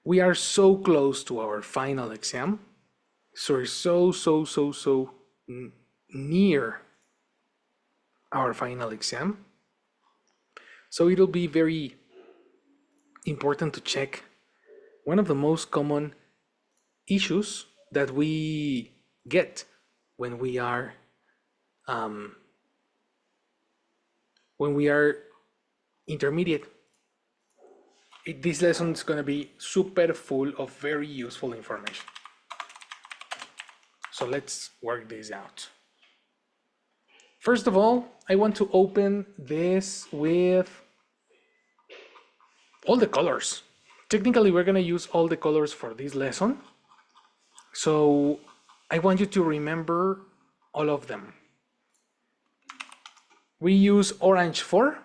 We are so close to our final exam. So we're so near our final exam. So it'll be very important to check one of the most common issues that we get when we are intermediate. This lesson is going to be super full of very useful information. So let's work this out. First of all, I want to open this with all the colors. Technically, we're going to use all the colors for this lesson. So I want you to remember all of them. We use orange for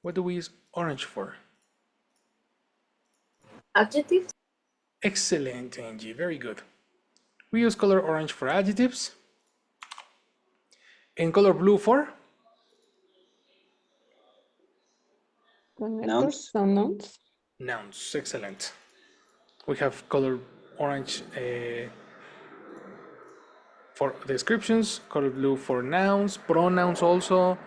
what do we use orange for? Adjectives. Excellent, Angie. Very good. We use color orange for adjectives. And color blue for? Nouns. Nouns. Nouns. Excellent. We have color orange for descriptions, color blue for nouns, pronouns also,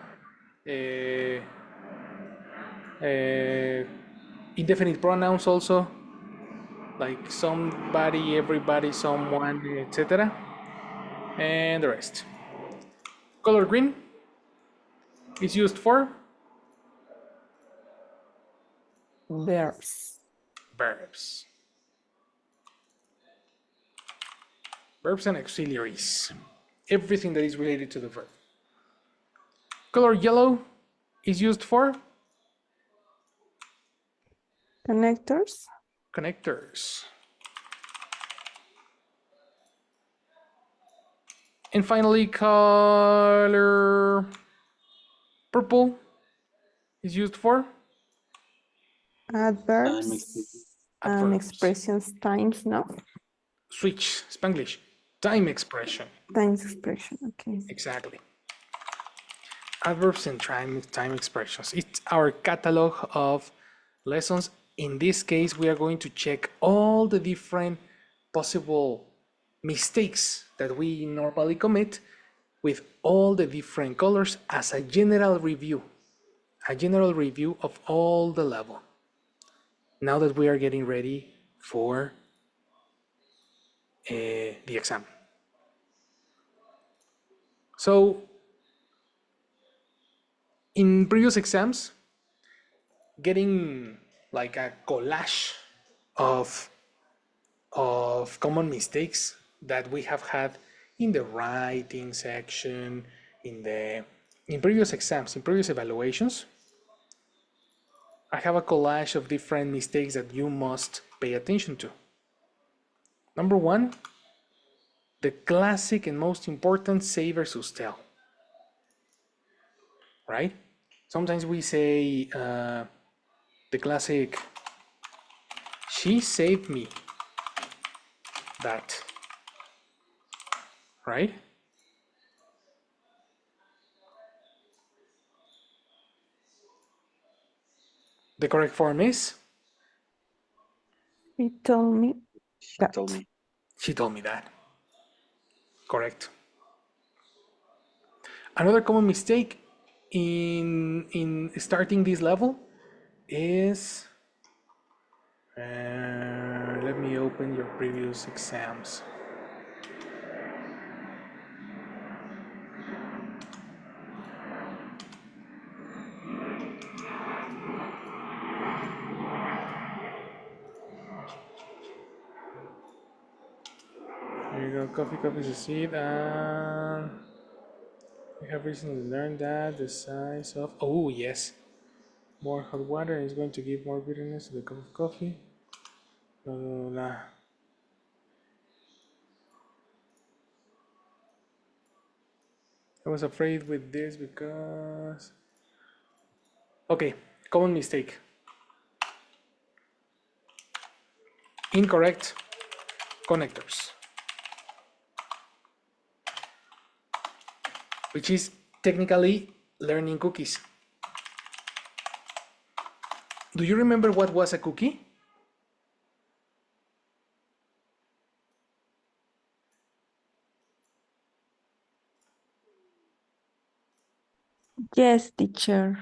indefinite pronouns also, like somebody, everybody, someone, etc. And the rest. Color green is used for Verbs. verbs. Verbs and auxiliaries. Everything that is related to the verb. Color yellow is used for Connectors. connectors. And finally, color purple is used for Adverbs. And expressions times, no? Switch, Spanglish. Time expression. Times expression, okay. Exactly. Adverbs and time expressions. It's our catalog of lessons. In this case, we are going to check all the different possible mistakes that we normally commit with all the different colors as a general review of all the level. Now that we are getting ready for the exam. So in previous exams, getting like a collage of common mistakes that we have had in the writing section, in previous exams, in previous evaluations, I have a collage of different mistakes that you must pay attention to. Number one, the classic and most important say versus tell, right? Sometimes we say the classic, she saved me that, right? The correct form is? He told me that. She told me that. Correct. Another common mistake in starting this level is, let me open your previous exams. There you go, coffee is a seed, and we have recently learned that the size of, oh yes, more hot water is going to give more bitterness to the cup of coffee. Blah, blah, blah. I was afraid with this because, okay, common mistake. Incorrect connectors, which is technically learning cookies. Do you remember what was a cookie? Yes, teacher.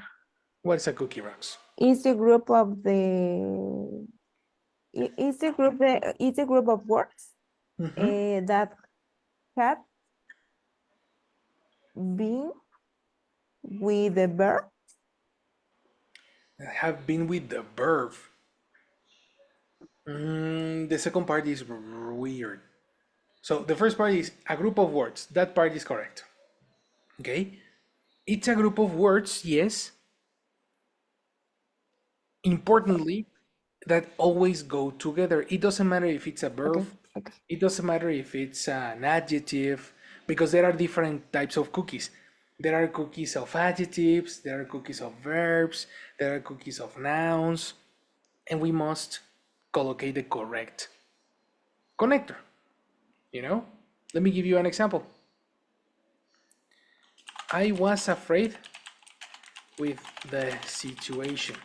What is a cookie, Rox? It's the group of the. It's the group of words that have been with the verb. Have been with the verb. The second part is weird. So the first part is a group of words. That part is correct. Okay? It's a group of words, yes. Importantly, that always go together. It doesn't matter if it's a verb, Okay. it doesn't matter if it's an adjective, because there are different types of cookies. There are cookies of adjectives, there are cookies of verbs, there are cookies of nouns, and we must collocate the correct connector. You know? Let me give you an example. I was afraid with the situation.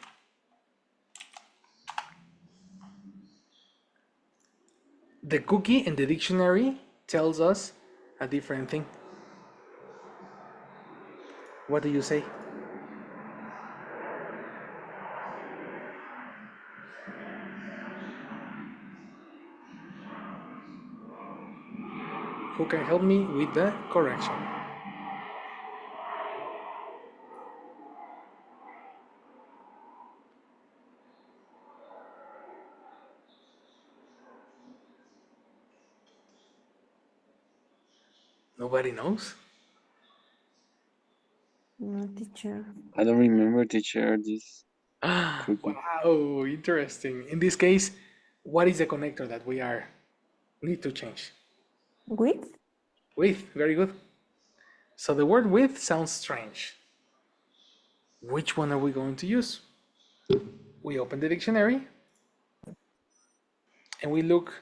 The cookie in the dictionary tells us a different thing. What do you say? Who can help me with the correction? Nobody knows? No, teacher. I don't remember teacher this Ah, cookie. wow, interesting. In this case, what is the connector that we are need to change? With? With, very good. So the word with sounds strange. Which one are we going to use? We open the dictionary and we look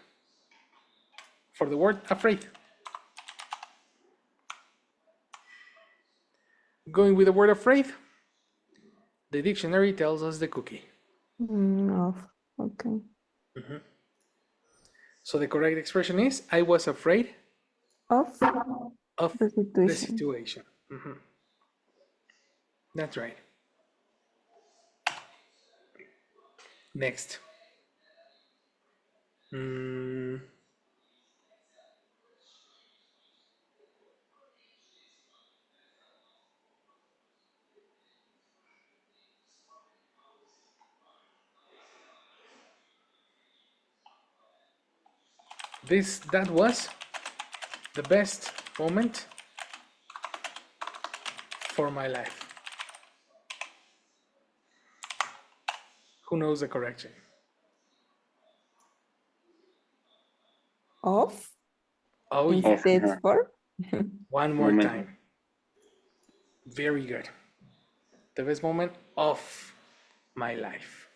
for the word afraid. Going with the word afraid, the dictionary tells us the cookie. No. Okay. So the correct expression is I was afraid Of of the the situation. situation. That's right. Next. That was the best moment for my life. Who knows the correction? Of Oh yeah. Of instead for. One more moment. time. Very good. The best moment of my life.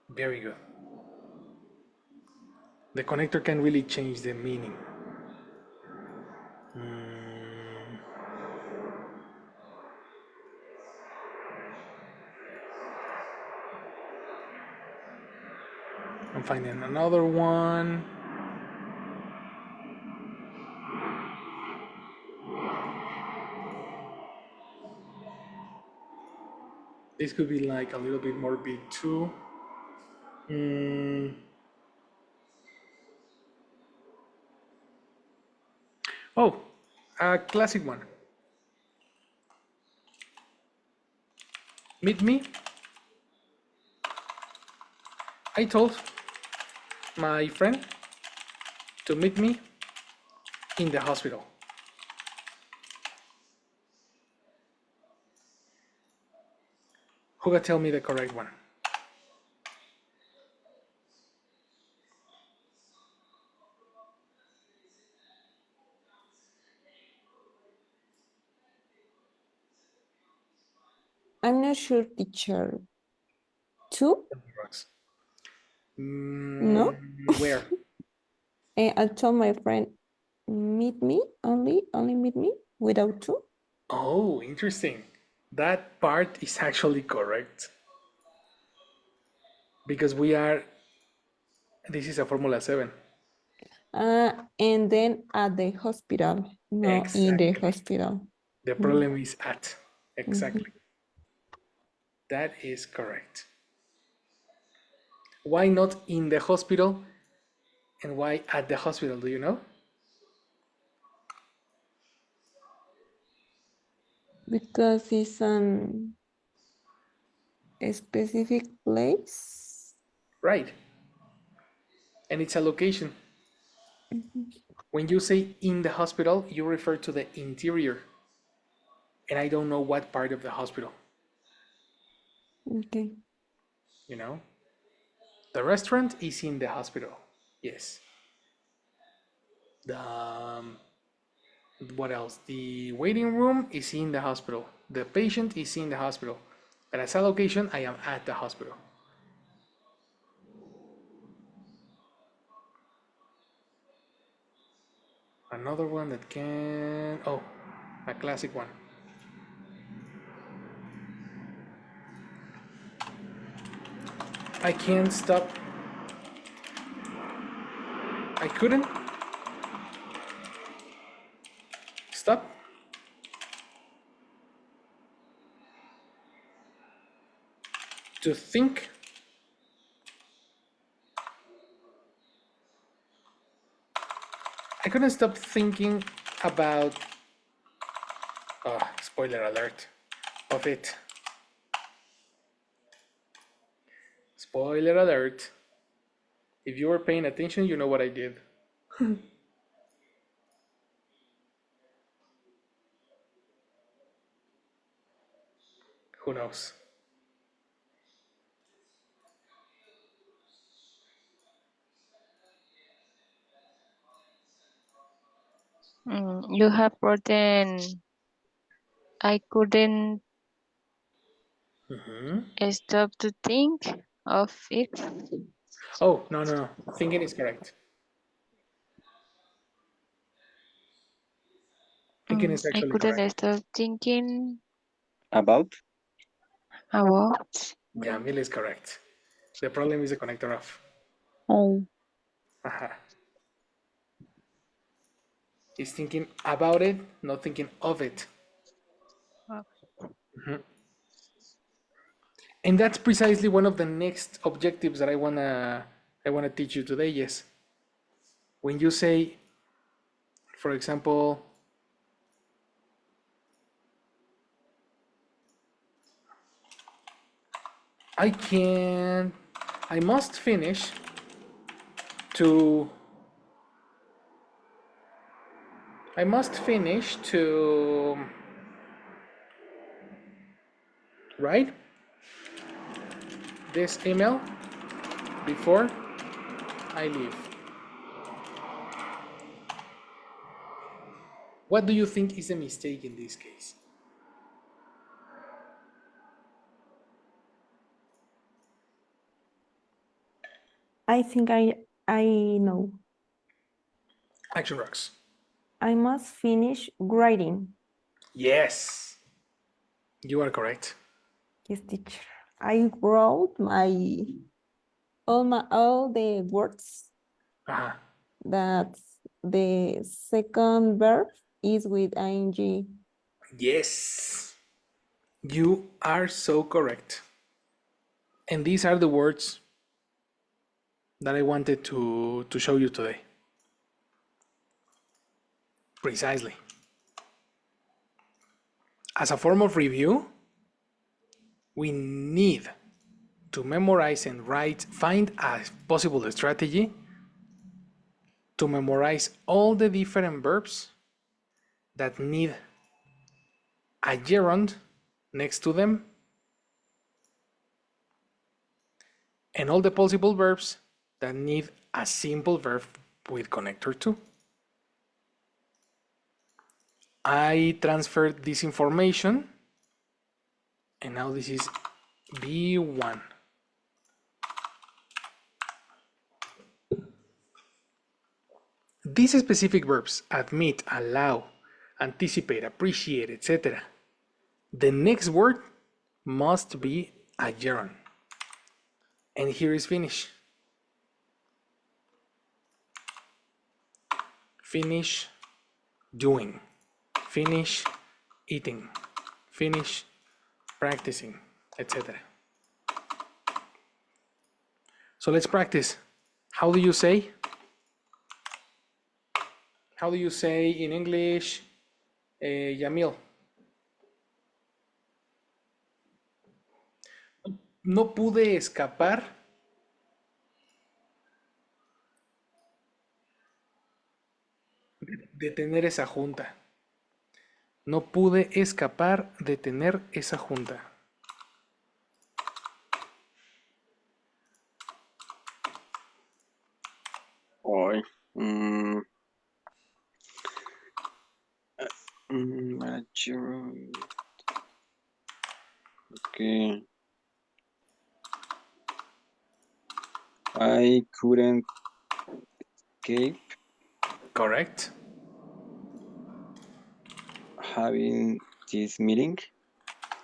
Very good. The connector can really change the meaning. I'm finding another one. This could be like a little bit more big too. Oh, a classic one. Meet me. I told my friend to meet me in the hospital. Who can tell me the correct one? I'm not sure, teacher. Two? No? Where? I told my friend, meet me, only meet me without two. Oh, interesting. That part is actually correct. because this is a Formula 7. And then at the hospital, no, in the Exactly. hospital. The Mm, problem is at. mhm. Exactly. That is correct. Why not in the hospital and why at the hospital? Do you know? Because it's a specific place. Right. And it's a location. Mhm. When you say in the hospital, you refer to the interior. And I don't know what part of the hospital, Okay. you know? The restaurant is in the hospital. Yes. The what else? The waiting room is in the hospital. The patient is in the hospital. But as a location, I am at the hospital. Another one that can. Oh, a classic one. I can't stop. I couldn't stop to think. I couldn't stop thinking about. Oh, spoiler alert of it. Spoiler alert. If you were paying attention, you know what I did. Who knows? You have written, I couldn't Hmm. stop to think of it. Oh, no, no, no. Thinking is correct. Thinking is I actually correct. couldn't stop thinking About? about. Jamil is correct. The problem is the connector off. Oh, Aha. He's thinking about it, not thinking of it. Mhm. And that's precisely one of the next objectives that I wanna teach you today. Yes, when you say, for example, I can, I must finish to, I must finish to write this email before I leave. What do you think is a mistake in this case? I think I know. Action rocks. I must finish grading. Yes, you are correct. Yes, teacher. I wrote all the words Uh-huh. that the second verb is with ing. Yes, you are so correct. And these are the words that I wanted to show you today. Precisely. As a form of review, we need to memorize and write, find a possible strategy to memorize all the different verbs that need a gerund next to them and all the possible verbs that need a simple verb with connector too. I transferred this information and now this is B1. These specific verbs, admit, allow, anticipate, appreciate, etc. The next word must be a gerund. And here is finish. Finish doing. Finish eating. Finish practicing, etc. So let's practice. How do you say? How do you say in English, Yamil? No pude escapar de tener esa junta. No pude escapar de tener esa junta. Hoy. Okay. I couldn't escape Correct. having this meeting.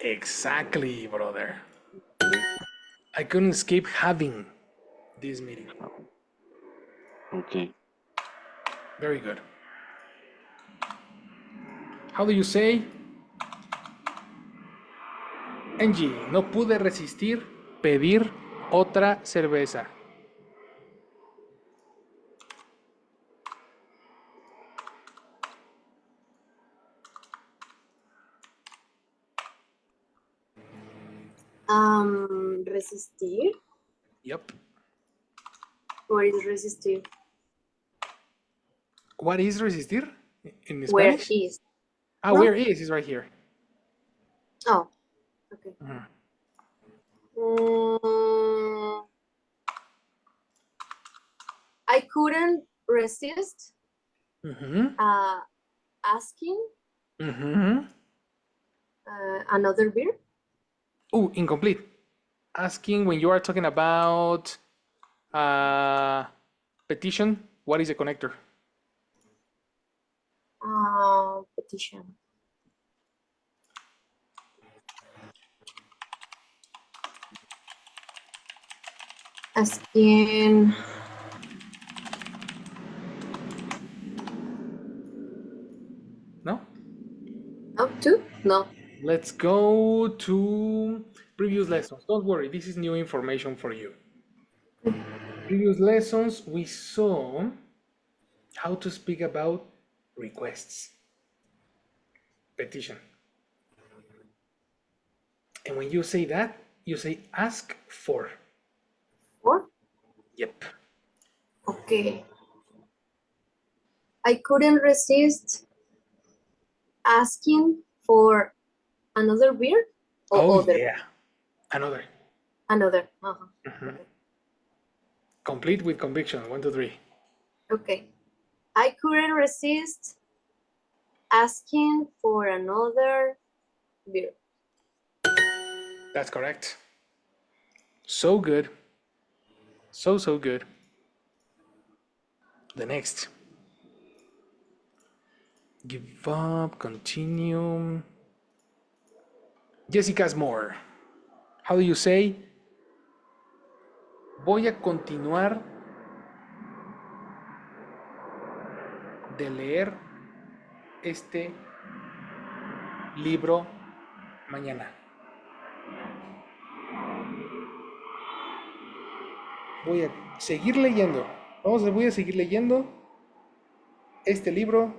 Exactly, brother. I couldn't escape having this meeting. Okay. Very good. How do you say? Angie, no pude resistir pedir otra cerveza. Resistir. Yep. What is resistir? What is resistir in Where Spanish? is? Ah, No? where is right here. Oh, okay. Mhm. Mm, I couldn't resist asking another beer. Oh, incomplete. Asking when you are talking about petition, what is a connector? Petition. Asking. No? Up to? No. Let's go to previous lessons. Don't worry, this is new information for you. Previous lessons, we saw how to speak about requests, petition. And when you say that, you say ask for. What? Yep. Okay. I couldn't resist asking for another beer or Oh, other. yeah. Another. Another. Complete with conviction. 1, 2, 3. Okay. I couldn't resist asking for another beer. That's correct. So good. So good. The next. Give up, continue. Jessica's more. How do you say? Voy a continuar de leer este libro mañana. Voy a seguir leyendo. Voy a seguir leyendo este libro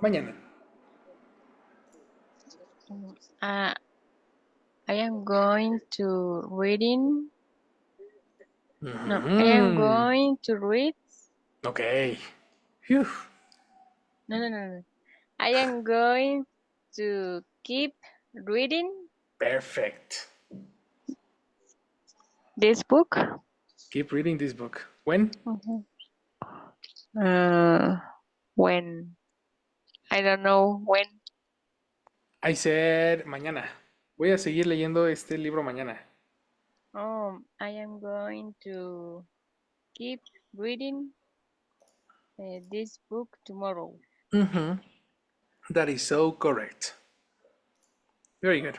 mañana. I am going to reading. No, I am going to read. Okay. Phew. No. I am going to keep reading Perfect. this book. Keep reading this book. When? When? I don't know when. I said mañana. Voy a seguir leyendo este libro mañana. I am going to keep reading this book tomorrow. That is so correct. Very good.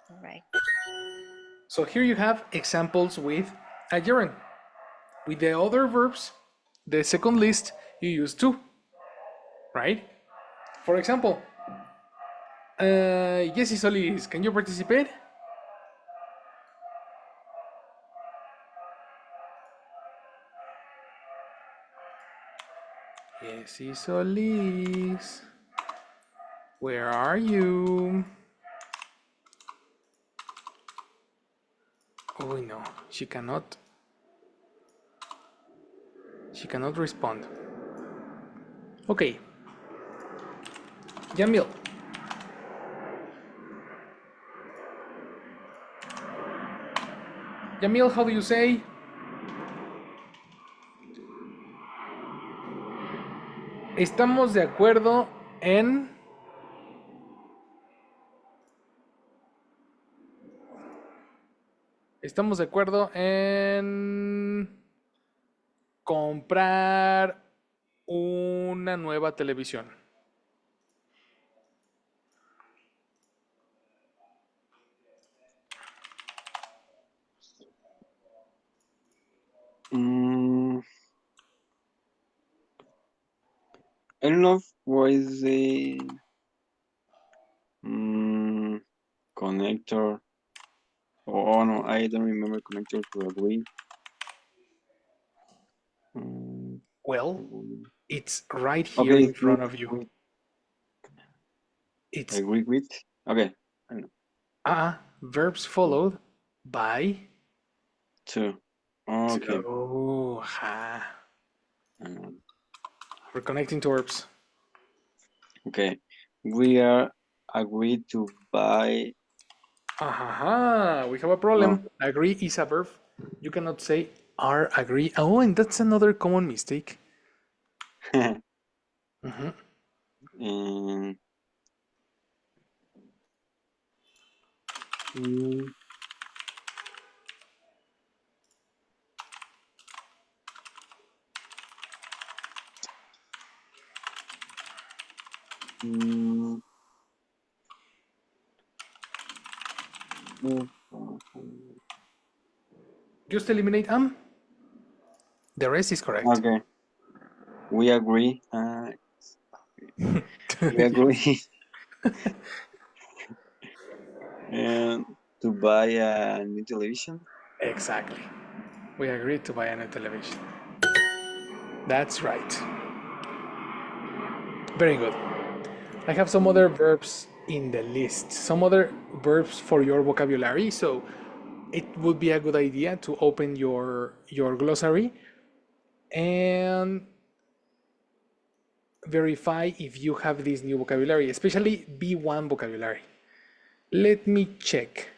All right. So here you have examples with a gerund. With the other verbs, the second list, you use to, right? For example, Jessy Solis, can you participate? Jessy Solis, where are you? Oh no, she cannot respond. Okay, Jamil. Jamil, how do you say? Estamos de acuerdo en... Estamos de acuerdo en comprar una nueva televisión. I don't know what is the connector. Oh no, I don't remember connector to agree. Well, it's right here Okay, in front of you. It's agree with. Okay, I know. verbs followed by To. Okay. to. We're connecting to verbs. Okay, we are agreed to buy. We have a problem. Agree is a verb. You cannot say are agree. Oh, and that's another common mistake. And Just eliminate The rest is correct. okay, we agree. We agree. And to buy a new television. Exactly. We agreed to buy a new television. That's right. Very good. I have some other verbs in the list, some other verbs for your vocabulary. So it would be a good idea to open your glossary and verify if you have this new vocabulary, especially B1 vocabulary. Let me check.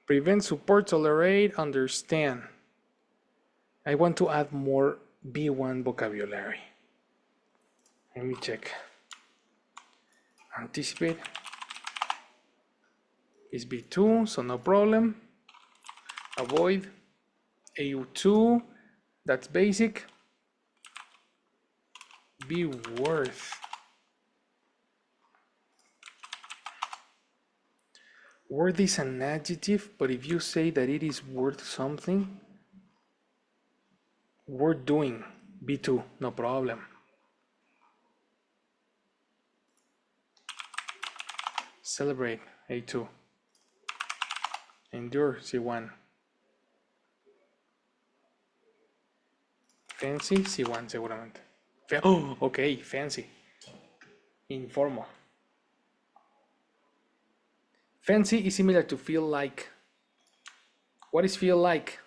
Prevent, support, tolerate, understand. I want to add more B1 vocabulary. Let me check. Anticipate is B2, so no problem. Avoid, AU2, that's basic. Be worth. Worth is an adjective, but if you say that it is worth something, worth doing, B2, no problem. Celebrate, A2. Endure, C1. Fancy, C1 seguramente. Oh, ok, fancy. Informal. Fancy is similar to feel like. What is feel like?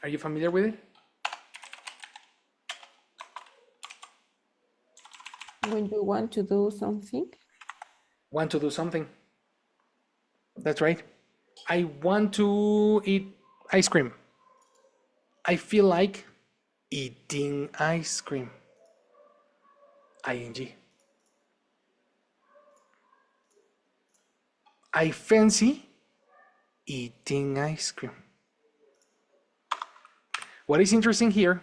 Are you familiar with it? When you want to do something. Want to do something. That's right. I want to eat ice cream. I feel like eating ice cream. ING. I fancy eating ice cream. What is interesting here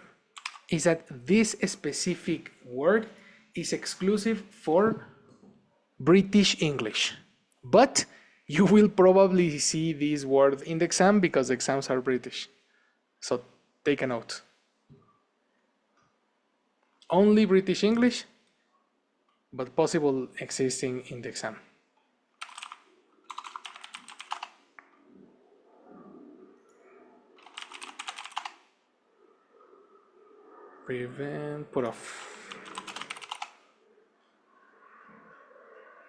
is that this specific word is exclusive for British English, but You will probably see this word in the exam because the exams are British. So take a note. Only British English, but possible existing in the exam. Prevent, put off.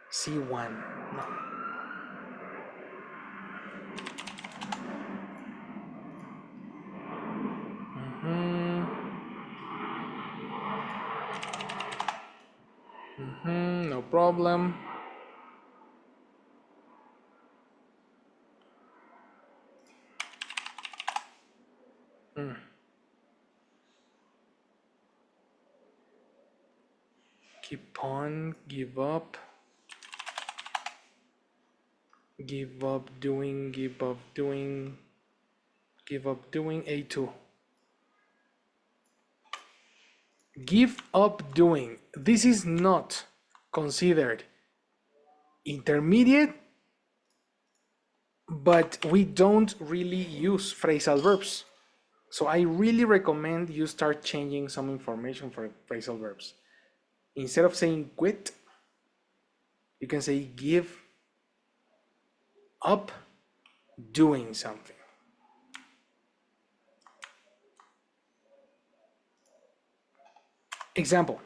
C1, no. No problem. Keep on, give up. Give up doing, give up doing, give up doing, A2. Give up doing. This is not considered intermediate, but we don't really use phrasal verbs. So I really recommend you start changing some information for phrasal verbs. Instead of saying quit, you can say give up doing something. Example,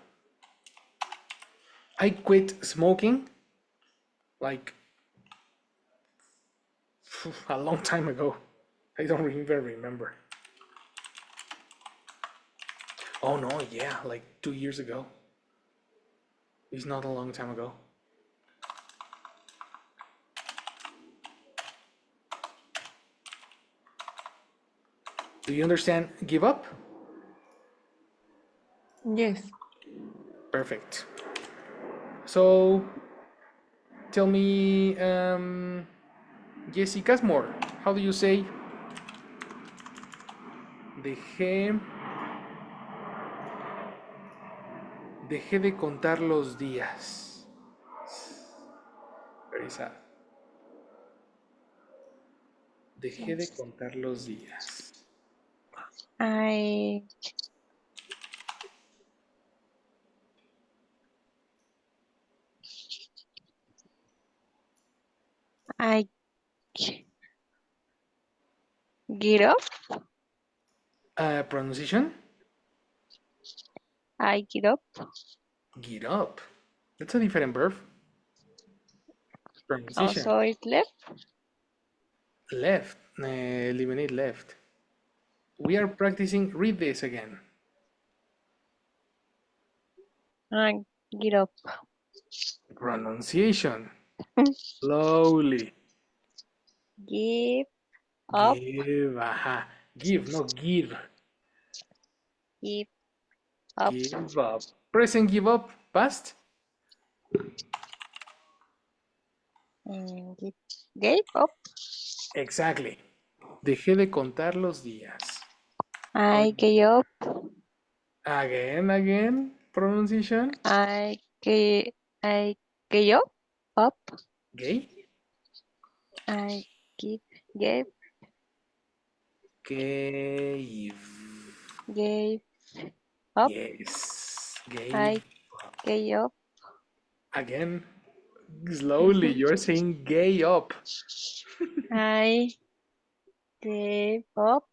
I quit smoking like a long time ago. I don't even remember. Oh no, yeah, like 2 years ago. It's not a long time ago. Do you understand give up? Yes. Perfect. So tell me, Jessica more. How do you say dejé de contar los días? Very sad. Dejé de contar los días. I I get up. Pronunciation? I get up. Get up. That's a different verb. Pronunciation. Also, it left. Left. Eliminate left. We are practicing. Read this again. I get up. Pronunciation. Slowly. Give up. Give. Aha. Give, not give. Give up. Give up. Present give up. Past. And gave up. Exactly. Dejé de contar los días. I gave up. Again. Pronunciation. I gave up. Gay. I gave Gave. up. Yes. I Gave. gave up. Again. Slowly. You're saying gay up. I gave up.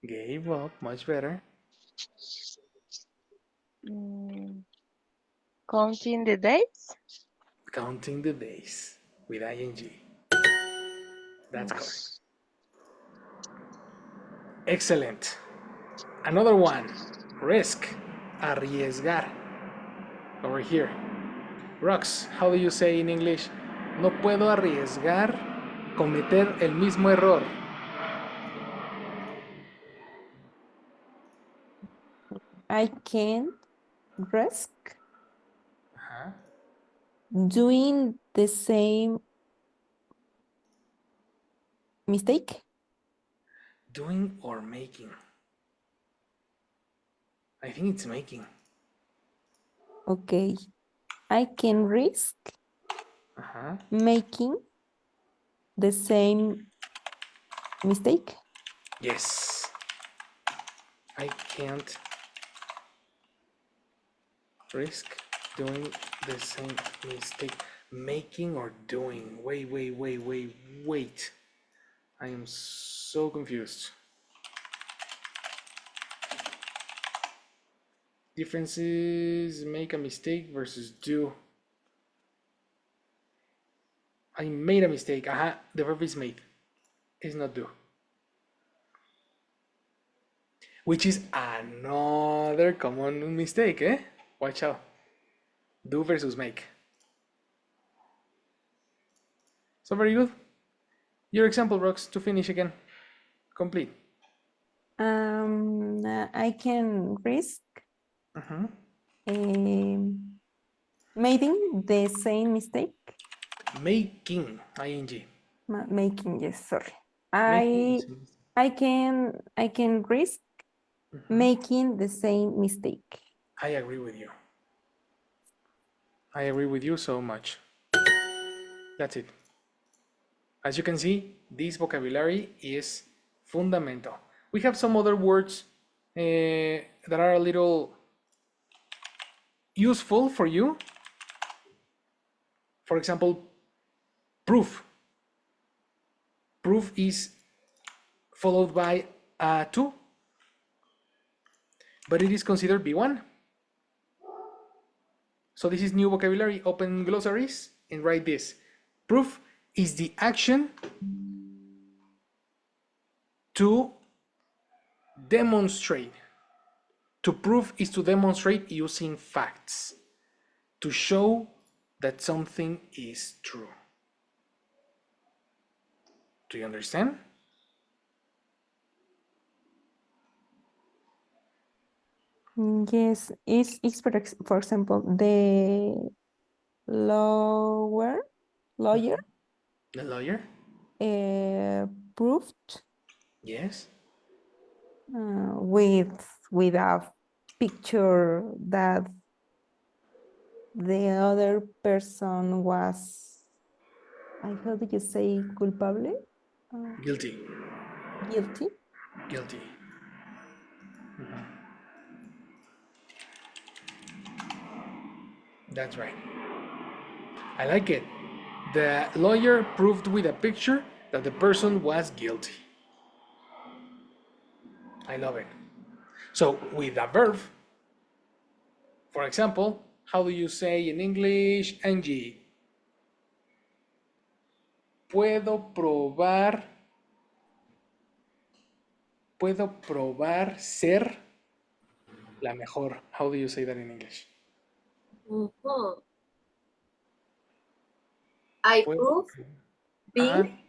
Gave up. Much better. Counting the days. Counting the days with ing. That's correct. Excellent. Another one. Risk. Arriesgar. Over here. Rox, how do you say in English? No puedo arriesgar cometer el mismo error. I can't risk Ajá. doing the same mistake. Doing or making? I think it's making. Okay. I can risk Ajá. making the same mistake. Yes. I can't risk doing the same mistake. Making or doing. Wait. I am so confused. Differences, make a mistake versus do. I made a mistake. Aha, the verb is made. It's not do. Which is another common mistake, eh? Watch out. Do versus make. So very good. Your example, Rox, to finish again. Complete. I can risk Mhm. making the same mistake. Making, ing. Making, yes, sorry. Making the I same mistake. I can risk making the same mistake. I agree with you. I agree with you so much. That's it. As you can see, this vocabulary is fundamental. We have some other words that are a little useful for you. For example, proof. Proof is followed by a to, but it is considered B1. So this is new vocabulary. Open glossaries and write this. Proof is the action to demonstrate. To prove is to demonstrate using facts. To show that something is true. Do you understand? Yes, it's for example, the lawyer The lawyer? proved Yes. with a picture that the other person was, how did you say, culpable? Guilty. Guilty. Guilty. That's right. I like it. The lawyer proved with a picture that the person was guilty. I love it. So with a verb, for example, how do you say in English, Angie? Puedo probar ser la mejor. How do you say that in English? Mhm. I Puedo, prove being. ajá,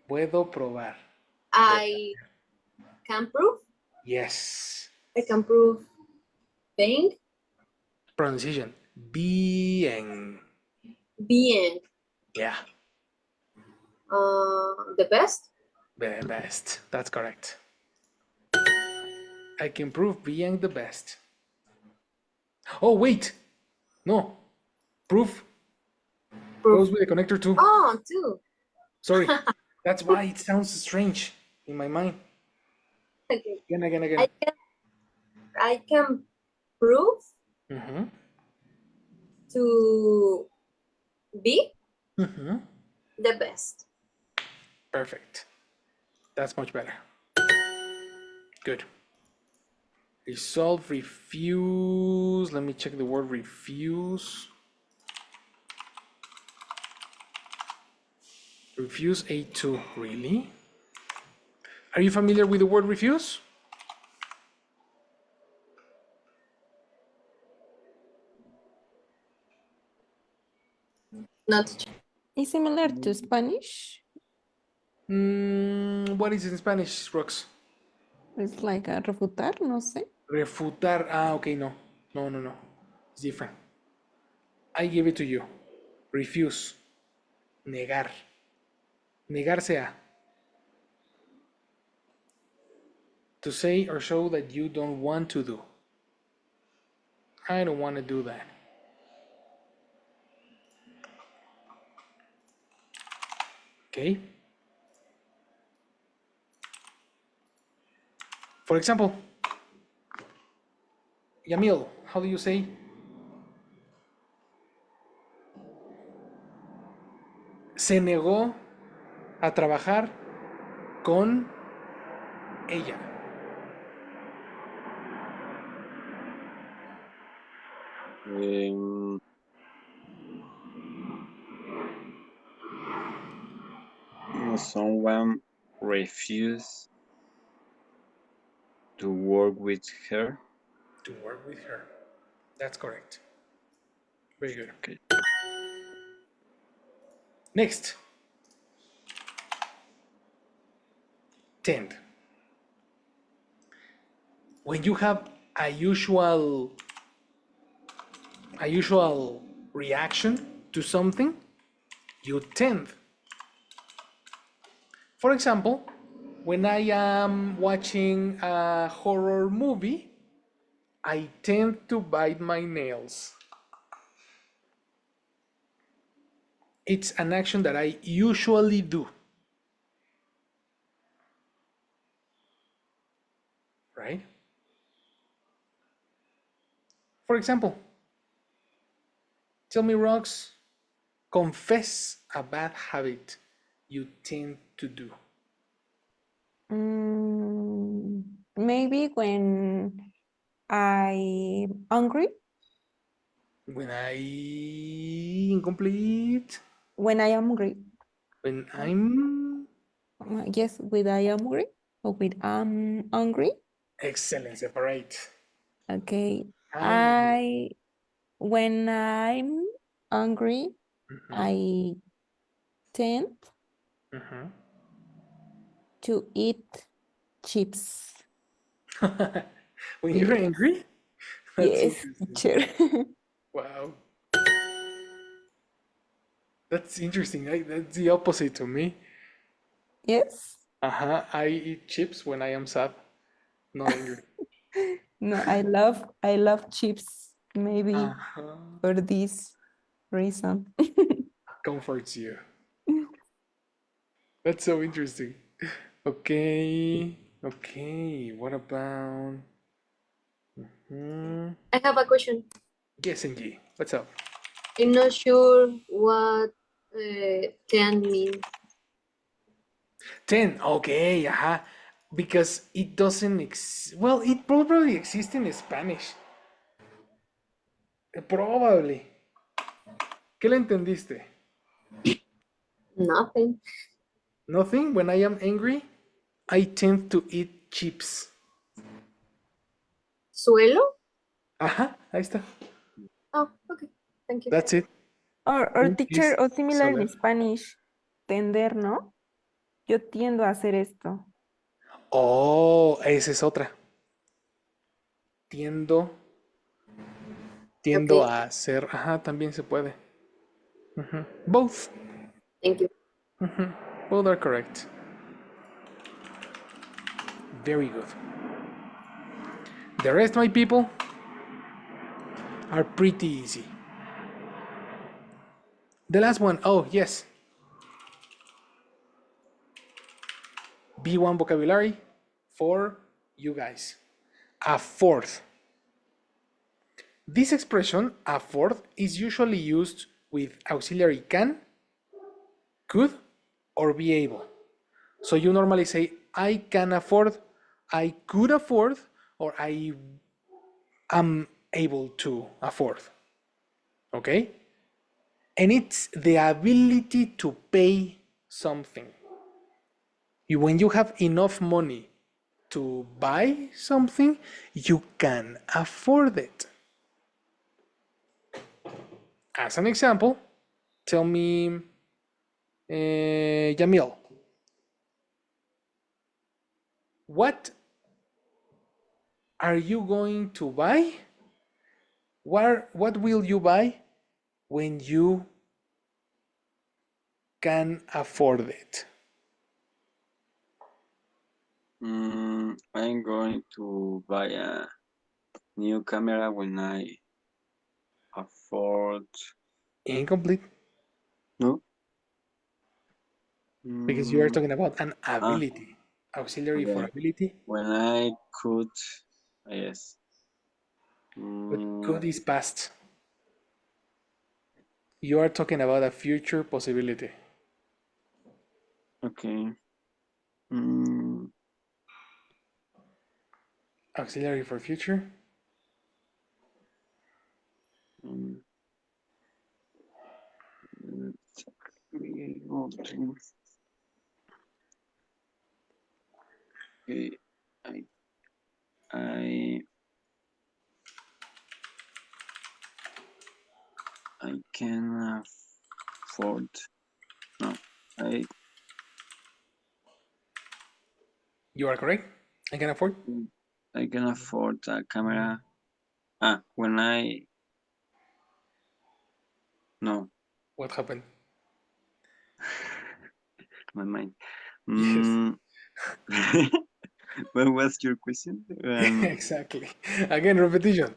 puedo probar. I can prove. Yes. I can prove being. Pronunciation. Bien. Being Yeah. the best. The best. That's correct. I can prove being the best. Oh, wait. No. Proof Proof. goes with the connector too. Oh, too. Sorry. That's why it sounds strange in my mind. Okay. Again. I can prove Mm-hmm. to be Mm-hmm. the best. Perfect. That's much better. Good. Resolve, refuse. Let me check the word refuse. Refuse A2. Really? Are you familiar with the word refuse? Not It's similar to Spanish. What is it in Spanish, Rox? It's like a refutar, no sé. Refutar. Ah, okay, no. No. It's different. I give it to you. Refuse. Negar. Negarse a. To say or show that you don't want to do. I don't want to do that. Okay. For example, Yamil, how do you say? Se negó a trabajar con ella. Um, Someone refused to work with her. To work with her. That's correct. Very good. Okay. Next. Tend. When you have a usual reaction to something, you tend. For example, when I am watching a horror movie, I tend to bite my nails. It's an action that I usually do. Right? For example, tell me, Rox, confess a bad habit you tend to do. Maybe when I'm hungry, When I incomplete, when I am hungry. when I'm Yes, with I am hungry or with I'm hungry. excellent, separate. Okay. Hungry. When I'm hungry, I tend to eat chips. When you're Yes, angry? That's yes, interesting. teacher. Wow. That's interesting. That's the opposite to me. Yes. I eat chips when I am sad, not angry. No, I love chips. Maybe for this reason. Comforts you. That's so interesting. Okay. Okay. What about? I have a question. Yes, NG. What's up? I'm not sure what can mean. 10. Okay. Because it doesn't well, it probably exists in Spanish. Probably. ¿Qué le entendiste? Nothing. Nothing. When I am angry, I tend to eat chips. Suelo? Ahí está. Oh, okay. Thank you. That's it. Or Who teacher, is o similar in Soler? Spanish, tender, ¿no? Yo tiendo a hacer esto. Oh, esa es otra. Tiendo Okay. a hacer. También se puede. Both. Thank you. Both are correct. Very good. The rest, my people, are pretty easy. The last one, oh, yes. B1 vocabulary for you guys. A fourth. This expression, a fourth, is usually used with auxiliary can, could, or be able. So you normally say, I can afford, I could afford, or I am able to afford. Okay? And it's the ability to pay something. When you have enough money to buy something, you can afford it. As an example, tell me, Jamil, what are you going to buy? What will you buy when you can afford it? I'm going to buy a new camera when I afford. Incomplete. No. Because you are Mm, talking about an ability. Auxiliary for okay. ability. When I could, yes. But Mm, could is past. You are talking about a future possibility. okay. Mm, Auxiliary for future. mm, let's be able to- okay. I I I can afford. No, I You are correct. I can afford. I can afford a camera. When I no, What happened? my mind. Yes. Mm, what was your question? Exactly. Again, repetition.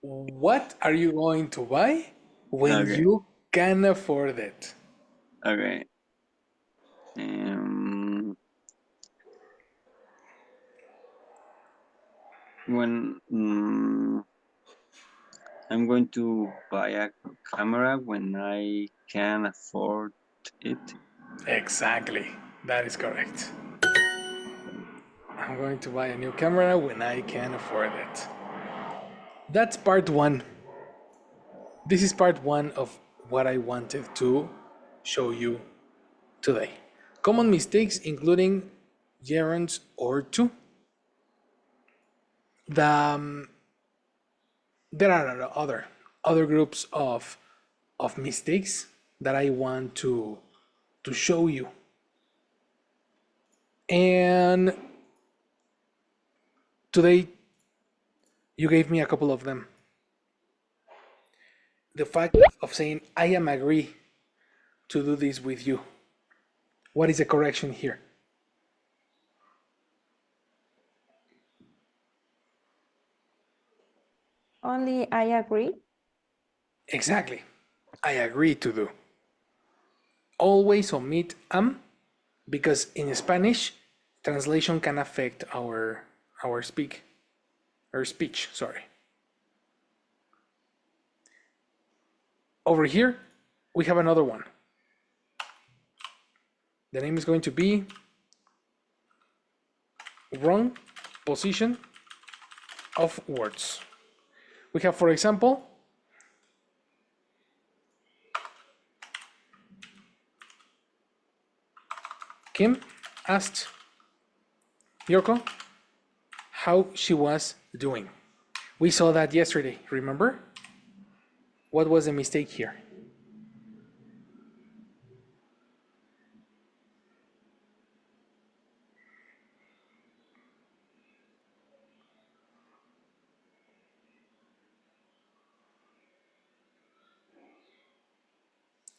What are you going to buy when Okay, you can afford it? okay. Um, when I'm going to buy a camera when I can afford it. Exactly. That is correct. I'm going to buy a new camera when I can afford it. That's part one. This is part one of what I wanted to show you today. Common mistakes, including gerunds or two. There are other groups of mistakes that I want to show you. And today you gave me a couple of them. The fact of saying I am agree to do this with you. What is the correction here? Only I agree. Exactly. I agree to do. Always omit am because in Spanish translation can affect our speech, sorry. Over here we have another one. The name is going to be wrong position of words. We have, for example, Kim asked Yoko how she was doing. We saw that yesterday, remember? What was the mistake here?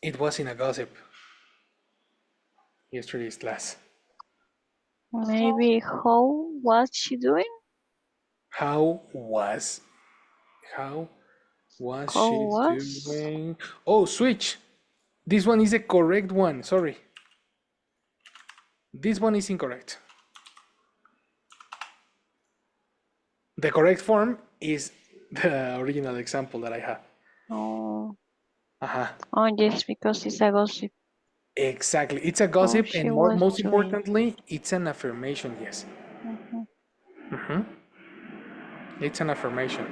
It was in a gossip, yesterday's class. Maybe how was she doing? How was how was How she was? doing? Oh, switch. This one is the correct one. Sorry. This one is incorrect. The correct form is the original example that I have. Oh, Uh-huh. oh yes, because it's a gossip. Exactly. It's a How gossip, she and was most doing. importantly, it's an affirmation. Yes. Mhm. It's an affirmation.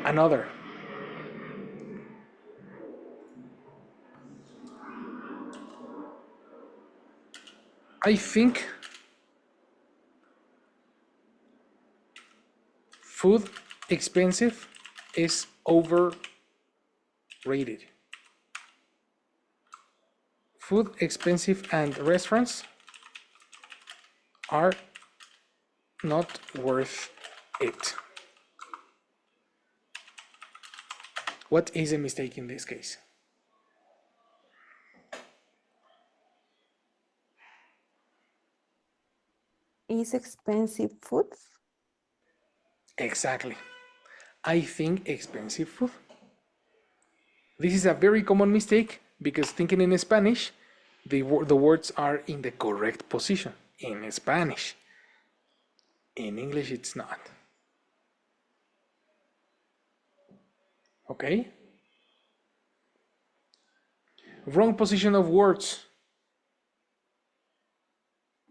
Another. I think food expensive is overrated. Food expensive and restaurants are not worth it. What is a mistake in this case? Is expensive food. Exactly. I think expensive food. This is a very common mistake because thinking in Spanish, the words are in the correct position in Spanish. In English, it's not. Okay? Wrong position of words.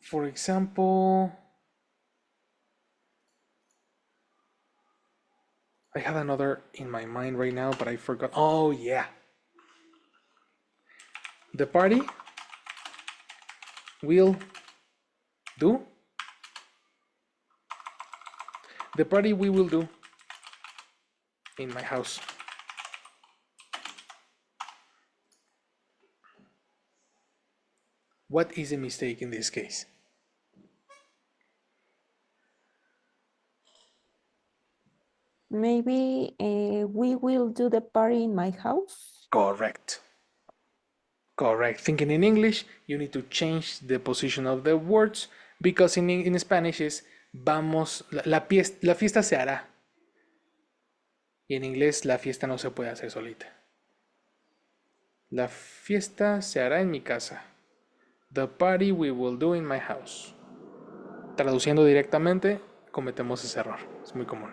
For example, I have another in my mind right now, but I forgot. Oh, yeah. The party will do. The party we will do in my house. What is a mistake in this case? Maybe we will do the party in my house. Correct. Correct. Thinking in English, you need to change the position of the words because in Spanish is vamos, la fiesta se hará. Y en inglés la fiesta no se puede hacer solita. La fiesta se hará en mi casa. The party we will do in my house. Traduciendo directamente, cometemos ese error. Es muy común.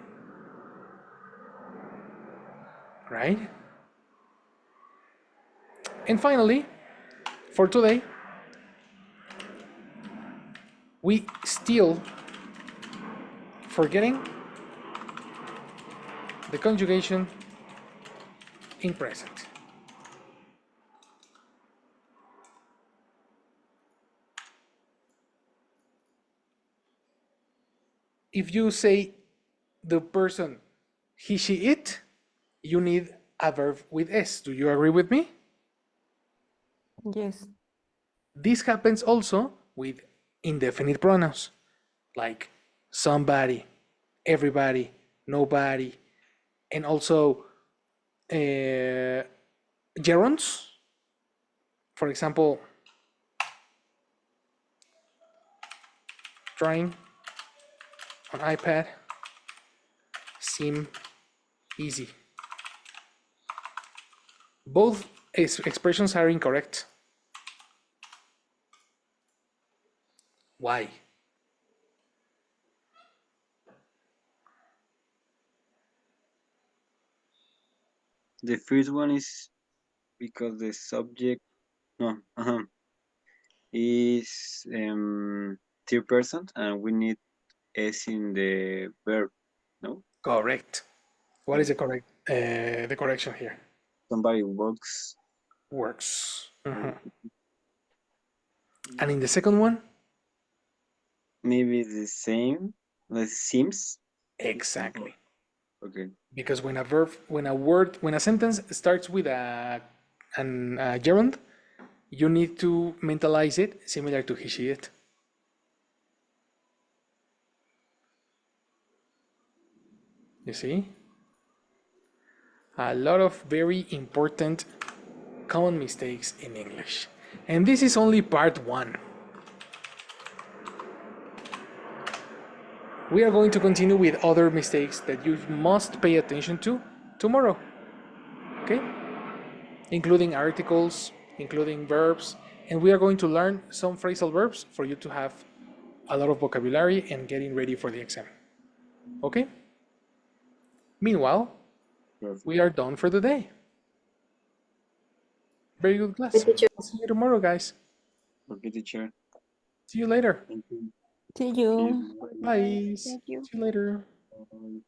Right? And finally, for today, we still forgetting the conjugation in present. If you say the person he, she, it, you need a verb with S. Do you agree with me? Yes. This happens also with indefinite pronouns like somebody, everybody, nobody, and also gerunds. For example, drawing on iPad seem easy. Both expressions are incorrect. Why? The first one is because the subject no is third person and we need s in the verb. No, Correct. What is the correction here? somebody works. Works. And in the second one? Maybe the same. Like seems. Exactly. Okay. Because when a sentence starts with a gerund, you need to mentalize it similar to he, she, it. You see? A lot of very important common mistakes in English. And this is only part one. We are going to continue with other mistakes that you must pay attention to tomorrow. Okay? Including articles, including verbs, and we are going to learn some phrasal verbs for you to have a lot of vocabulary and getting ready for the exam. Okay? Meanwhile, Perfect. we are done for the day. Very good class. Teacher. I'll see you tomorrow, guys. Okay, teacher. See you later. Thank you. See See you. you. Bye. Thank you. See you later. Bye.